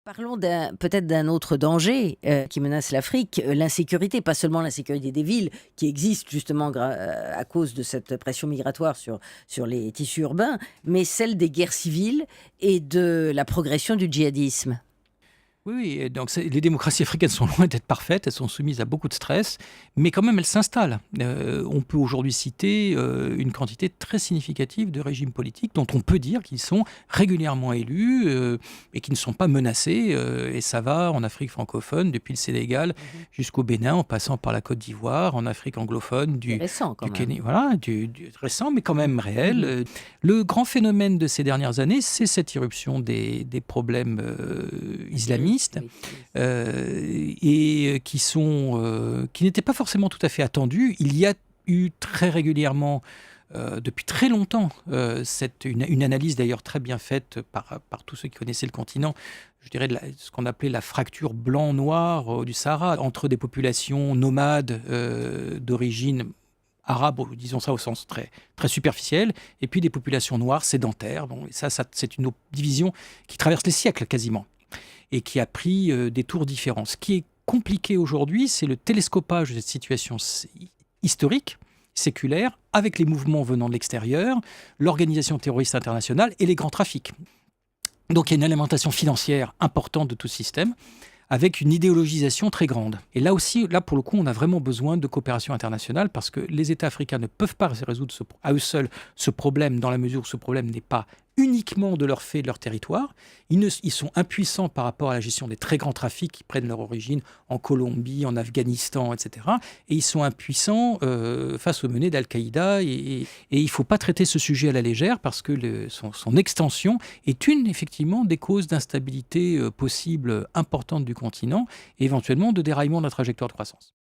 Parlons peut-être d'un autre danger qui menace l'Afrique, l'insécurité, pas seulement l'insécurité des villes qui existent justement à cause de cette pression migratoire sur les tissus urbains, mais celle des guerres civiles et de la progression du djihadisme. Oui, oui, et donc les démocraties africaines sont loin d'être parfaites, elles sont soumises à beaucoup de stress, mais quand même elles s'installent. On peut aujourd'hui citer une quantité très significative de régimes politiques dont on peut dire qu'ils sont régulièrement élus et qui ne sont pas menacés. Et ça va en Afrique francophone, depuis le Sénégal Mhm. jusqu'au Bénin, en passant par la Côte d'Ivoire, en Afrique anglophone, C'est récent quand du même. Kenya, voilà, du récent, mais quand même réel. Mhm. Le grand phénomène de ces dernières années, c'est cette irruption des problèmes islamistes Oui, oui. et qui n'étaient pas forcément tout à fait attendus. Il y a eu très régulièrement, depuis très longtemps, une analyse d'ailleurs très bien faite par tous ceux qui connaissaient le continent, je dirais ce qu'on appelait la fracture blanc-noir du Sahara, entre des populations nomades d'origine arabe, disons ça au sens très, très superficiel, et puis des populations noires sédentaires. Bon, et ça c'est une division qui traverse les siècles quasiment et qui a pris des tours différents. Ce qui est compliqué aujourd'hui, c'est le télescopage de cette situation historique, séculaire, avec les mouvements venant de l'extérieur, l'organisation terroriste internationale et les grands trafics. Donc il y a une alimentation financière importante de tout ce système, avec une idéologisation très grande. Et là aussi, là pour le coup, on a vraiment besoin de coopération internationale parce que les États africains ne peuvent pas résoudre à eux seuls ce problème dans la mesure où ce problème n'est pas uniquement de leur fait, de leur territoire. Ils sont impuissants par rapport à la gestion des très grands trafics qui prennent leur origine en Colombie, en Afghanistan, etc. Et ils sont impuissants face aux menées d'Al-Qaïda. Et il ne faut pas traiter ce sujet à la légère parce que son extension est effectivement, des causes d'instabilité possible importante du continent et éventuellement de déraillement de la trajectoire de croissance.